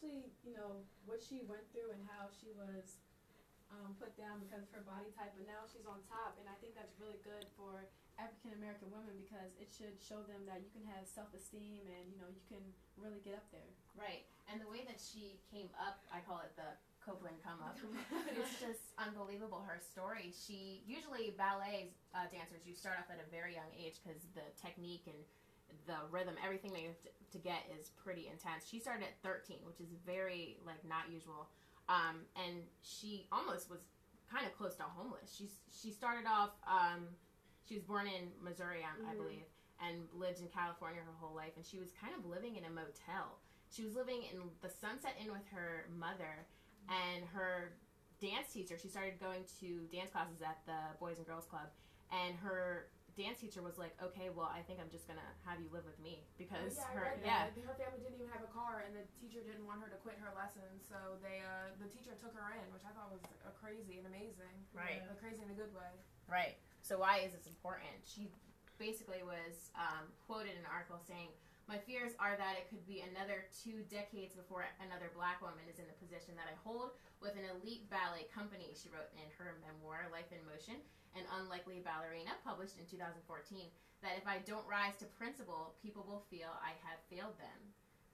especially, you know, what she went through and how she was put down because of her body type, but now she's on top, and I think that's really good for African American women because it should show them that you can have self-esteem and, you know, you can really get up there. Right, and the way that she came up, I call it the Copeland come up. It's just unbelievable, her story. She, usually ballet dancers, you start off at a very young age because the technique and the rhythm, everything that you have to get is pretty intense. She started at 13, which is very, like, not usual. And she almost was kind of close to homeless. She started off, she was born in Missouri, I believe, and lived in California her whole life, and she was kind of living in a motel. She was living in the Sunset Inn with her mother, and her dance teacher, she started going to dance classes at the Boys and Girls Club, and her dance teacher was like, okay, well, I think I'm just going to have you live with me, because her family didn't even have a car, and the teacher didn't want her to quit her lessons, so the teacher took her in, which I thought was crazy and amazing. Right. Crazy in a good way. Right. So why is this important? She basically was quoted in an article saying, my fears are that it could be another 2 decades before another black woman is in the position that I hold with an elite ballet company, she wrote in her memoir, Life in Motion, An Unlikely Ballerina, published in 2014, that if I don't rise to principle, people will feel I have failed them.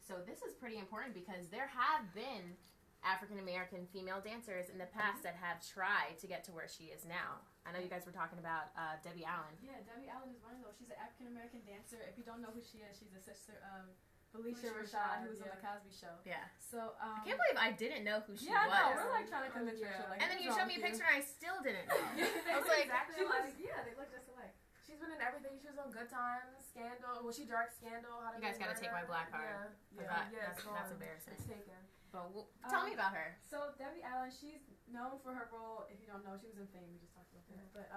So this is pretty important because there have been African-American female dancers in the past that have tried to get to where she is now. I know you guys were talking about Debbie Allen. Yeah, Debbie Allen is one of those. She's an African-American dancer. If you don't know who she is, she's a sister of Felicia Rashad, who was on the Cosby Show. Yeah. So I can't believe I didn't know who she was. Yeah, no, we're like trying to convince her. Like, and then you showed me a picture and I still didn't know. I was like, exactly they look just alike. She's been in everything. She was on Good Times, Scandal. Well, she directed Scandal. How to You guys got to take my black card. That's embarrassing. It's taken. But tell me about her. So Debbie Allen, she's known for her role. If you don't know, she was in Fame. We just talked about that. But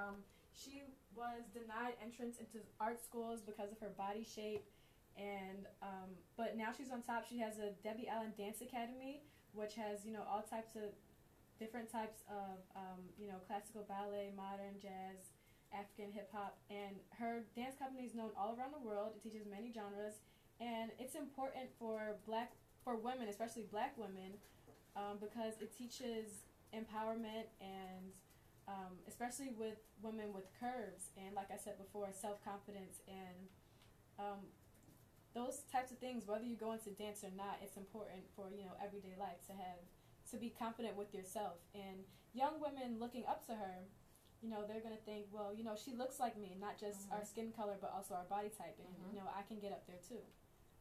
she was denied entrance into art schools because of her body shape, and but now she's on top. She has a Debbie Allen Dance Academy, which has, you know, all types of different types of you know, classical ballet, modern jazz, African hip hop, and her dance company is known all around the world. It teaches many genres, and it's important for women, especially black women, because it teaches empowerment and especially with women with curves and, like I said before, self-confidence and those types of things. Whether you go into dance or not, it's important for, you know, everyday life to be confident with yourself. And young women looking up to her, you know, they're gonna think, well, you know, she looks like me, not just our skin color but also our body type, and you know, I can get up there too.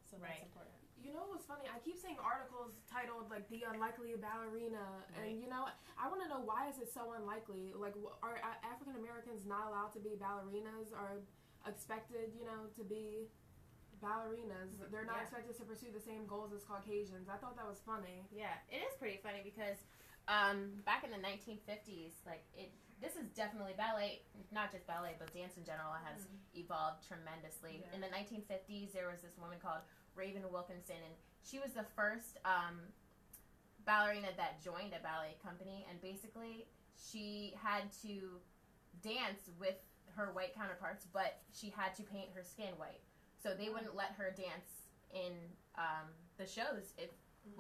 So that's important. You know what's funny? I keep seeing articles titled, like, The Unlikely Ballerina. And, you know, I want to know, why is it so unlikely? Like, are African Americans not allowed to be ballerinas, or expected, you know, to be ballerinas? They're not expected to pursue the same goals as Caucasians. I thought that was funny. Yeah, it is pretty funny because back in the 1950s, like, this is definitely ballet, not just ballet, but dance in general has evolved tremendously. In the 1950s, there was this woman called Raven Wilkinson, and she was the first ballerina that joined a ballet company, and basically she had to dance with her white counterparts, but she had to paint her skin white. So they wouldn't let her dance in the shows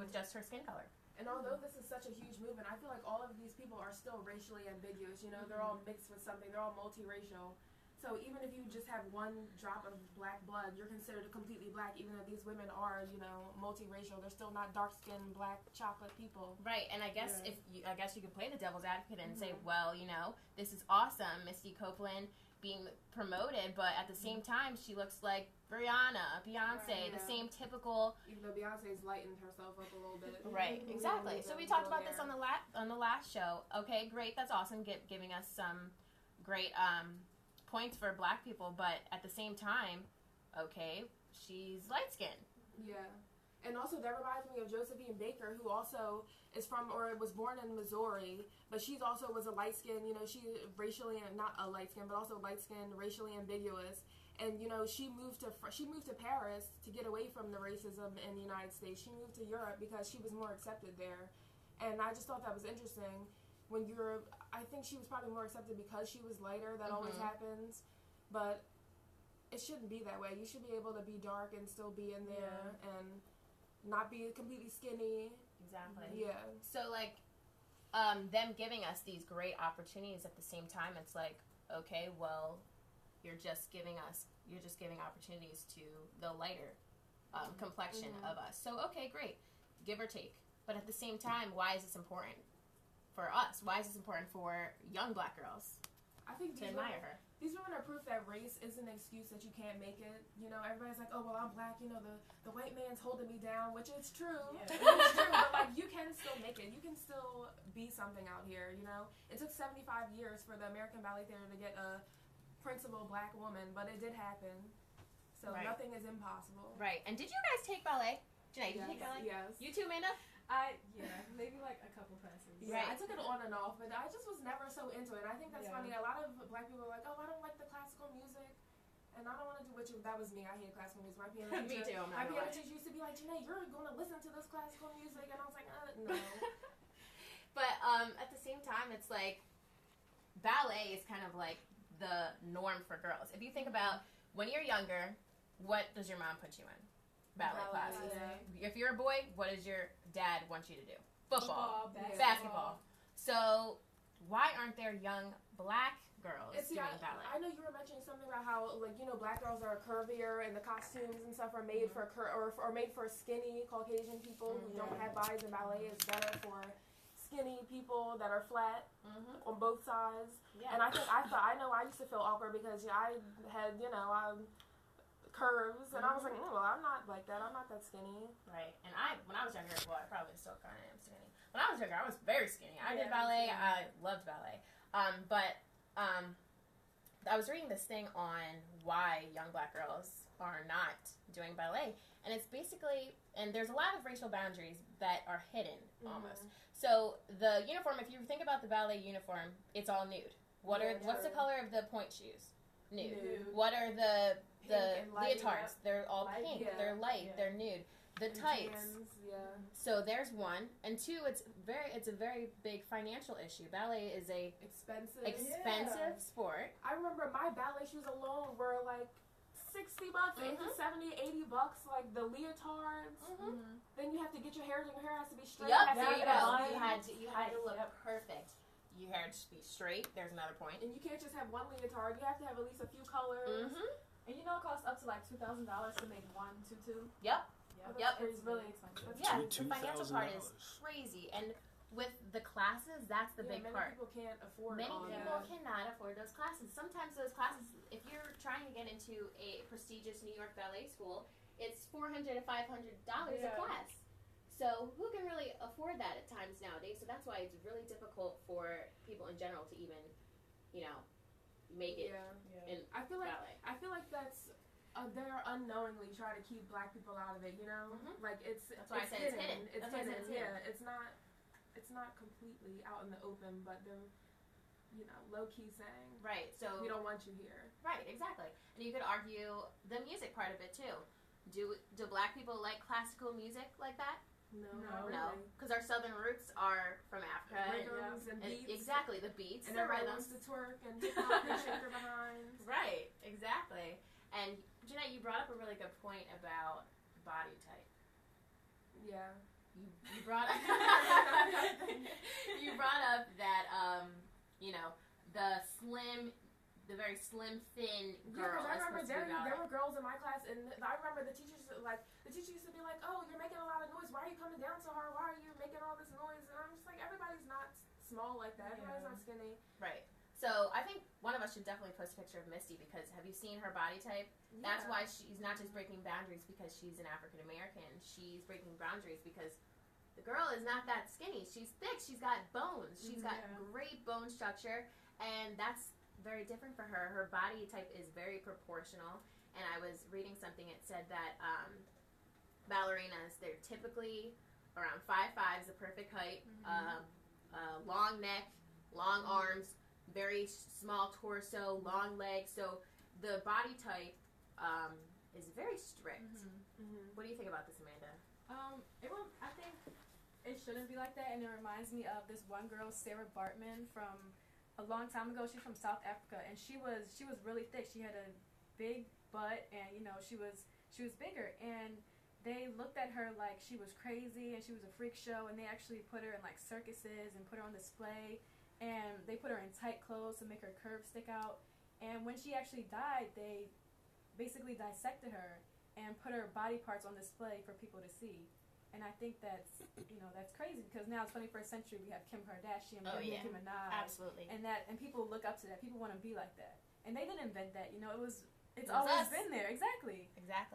with just her skin color. And although this is such a huge movement, I feel like all of these people are still racially ambiguous. You know, they're all mixed with something. They're all multiracial. So even if you just have one drop of black blood, you're considered completely black, even though these women are, you know, multiracial. They're still not dark-skinned, black, chocolate people. Right, and I guess I guess you could play the devil's advocate and say, well, you know, this is awesome, Misty Copeland being promoted, but at the same time, she looks like Rihanna, Beyonce, the same typical. Even though Beyonce's lightened herself up a little bit. Right, exactly. So we talked about this on the last show. Okay, great, that's awesome, giving us some great points for black people, but at the same time, okay, she's light-skinned. Yeah. And also, that reminds me of Josephine Baker, who also is from, or was born in Missouri, but she's also was a light-skinned, you know, she racially, not a light-skinned, but also light-skinned, racially ambiguous. And, you know, she moved to Paris to get away from the racism in the United States. She moved to Europe because she was more accepted there. And I just thought that was interesting. I think she was probably more accepted because she was lighter. That always happens. But it shouldn't be that way. You should be able to be dark and still be in there. And, not be completely skinny. Exactly. Yeah. So, like, them giving us these great opportunities at the same time, it's like, okay, well, you're just giving opportunities to the lighter complexion of us. So, okay, great. Give or take. But at the same time, why is this important for us? Why is this important for young black girls I think to admire her? These women are proof that race is an excuse that you can't make it. You know, everybody's like, oh, well, I'm black. You know, the white man's holding me down, which is true. Yeah. It's true, but, like, you can still make it. You can still be something out here, you know? It took 75 years for the American Ballet Theater to get a principal black woman, but it did happen. So nothing is impossible. Right. And did you guys take ballet? Janae, did you take ballet? Yes. You too, Amanda? Maybe like a couple classes. Yeah, right. I took it on and off, but I just was never so into it. I think that's funny. A lot of black people are like, oh, I don't like the classical music, and I don't want to do what you. That was me. I hate classical music. My piano teacher, me too. My piano teacher used to be like, Janae, you're going to listen to this classical music, and I was like, no. But at the same time, it's like ballet is kind of like the norm for girls. If you think about when you're younger, what does your mom put you in? Ballet classes. Yeah. If you're a boy, what does your dad want you to do? Football, basketball. So why aren't there young black girls doing ballet? I know you were mentioning something about how, like, you know, black girls are curvier and the costumes and stuff are made for or made for skinny Caucasian people who don't have bodies, and ballet is better for skinny people that are flat on both sides. Yeah. And I know I used to feel awkward because I had, you know, curves, and I was like, well, I'm not like that. I'm not that skinny. Right. And when I was younger, well, I probably still kind of am skinny. When I was younger, I was very skinny. I did ballet. I loved ballet. But I was reading this thing on why young black girls are not doing ballet, and it's basically, and there's a lot of racial boundaries that are hidden almost. So the uniform, if you think about the ballet uniform, it's all nude. What's the color of the point shoes? Nude. What are the leotards? They're all pink. They're light. They're nude. The tights. So there's one, and two. It's a very big financial issue. Ballet is a expensive sport. I remember my ballet shoes alone were like $60, $70, $80. Like the leotards. Then you have to get your hair. Your hair has to be straight. Yep. There you go. You had to look perfect. Your hair just be straight. There's another point. And you can't just have one leotard. You have to have at least a few colors. And you know it costs up to like $2,000 to make one tutu. Yep. It's really expensive. Yeah, the financial part is crazy. And with the classes, that's the big part. Many people can't afford Many people cannot afford those classes. Sometimes those classes, if you're trying to get into a prestigious New York ballet school, it's $400 to $500 a class. So who can really afford that at times nowadays? So that's why it's really difficult for people in general to even, you know, make it in ballet. I feel like that's they're unknowingly trying to keep black people out of it. You know, like that's why I said it's hidden. It's hidden. Yeah, it's not completely out in the open, but they're, you know, low key saying, right. So we don't want you here. Right. Exactly. And you could argue the music part of it too. Do black people like classical music like that? No, because our southern roots are from Africa. Rhythms and beats. Exactly, the beats. And everybody wants to twerk and hip hop and shake their behinds. Right, exactly. And Janae, you brought up a really good point about body type. Yeah. You brought up you brought up that you know, the very slim, thin girl. Yeah, because I remember there were girls in my class, and I remember the teacher used to be like, oh, you're making a lot of noise. Why are you coming down so hard? Why are you making all this noise? And I'm just like, everybody's not small like that. Everybody's not skinny. Right. So I think one of us should definitely post a picture of Misty, because have you seen her body type? Yeah. That's why she's not just breaking boundaries because she's an African American. She's breaking boundaries because the girl is not that skinny. She's thick. She's got bones. She's got great bone structure, and that's very different for her. Her body type is very proportional. And I was reading something, it said that ballerinas, they're typically around 5'5" is the perfect height, long neck, long arms, very small torso, long legs. So the body type is very strict. What do you think about this, Amanda? I think it shouldn't be like that, and it reminds me of this one girl, Sarah Bartman, from a long time ago. She's from South Africa, and she was really thick. She had a big butt, and you know she was bigger, and they looked at her like she was crazy and she was a freak show, and they actually put her in like circuses and put her on display, and they put her in tight clothes to make her curves stick out. And when she actually died, they basically dissected her and put her body parts on display for people to see. And I think that's, that's crazy, because now it's 21st century. We have Kim Kardashian, we have Nicki Minaj, absolutely, and people look up to that. People want to be like that, and they didn't invent that. It's always been there. Exactly.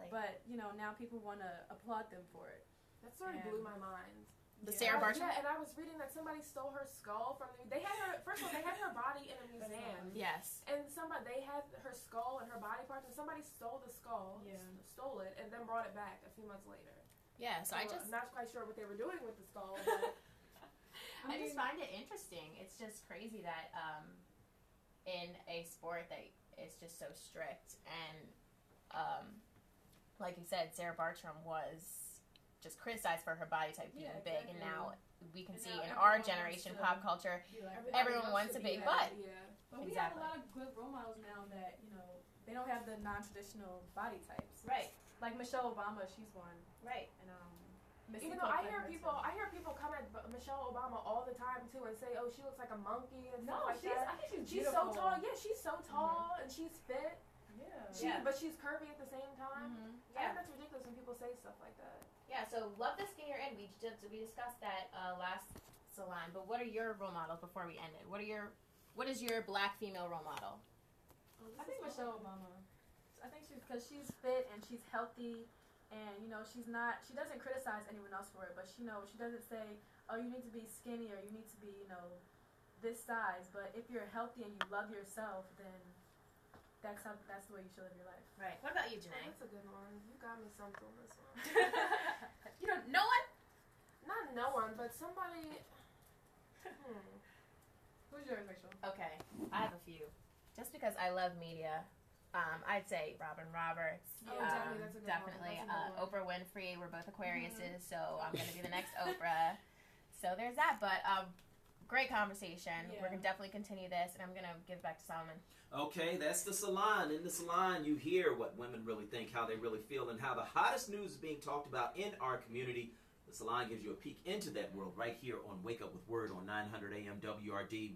But now people want to applaud them for it. That story blew my mind. The Sarah Bartram. Yeah, and I was reading that somebody stole her skull from the. They had her. First of all, they had her body in a museum. Yes. And they had her skull and her body parts, and somebody stole the skull. Yeah. Stole it and then brought it back a few months later. Yeah. So I'm not quite sure what they were doing with the skull. But I just find it interesting. It's just crazy that in a sport that is just so strict, and like you said, Sarah Bartram was just criticized for her body type being big, and now we can see in our generation pop culture, everyone wants a big butt. Yeah. But we have a lot of good role models now that they don't have the non-traditional body types. Right. Like Michelle Obama, she's one. Right. And even though I hear people come at Michelle Obama all the time too and say, "Oh, she looks like a monkey" and stuff like that. I think she's so tall. Yeah, she's so tall and she's fit. Yeah. But she's curvy at the same time. Mm-hmm. I think that's ridiculous when people say stuff like that. Yeah. So love the skinnier end. We discussed that last Salon. But what are your role models before we end it? What is your black female role model? I think Michelle Obama. I think because she's fit and she's healthy, and she doesn't criticize anyone else for it, but she doesn't say, oh, you need to be skinny or you need to be this size. But if you're healthy and you love yourself, then that's the way you should live your life. Right. What about you, Janae? That's a good one. You got me something on this one. No one? Not no one, but somebody. Who's yours, Rachel? Okay, I have a few. Just because I love media, I'd say Robin Roberts. Oh, definitely, that's a good definitely. one. That's a good one. Oprah Winfrey. We're both Aquariuses, so I'm going to be the next Oprah. So there's that. But great conversation. Yeah. We're going to definitely continue this, and I'm going to give it back to Solomon. Okay, that's the Salon. In the Salon, you hear what women really think, how they really feel, and how the hottest news is being talked about in our community. The Salon gives you a peek into that world right here on Wake Up with WURD on 900 AM WURD.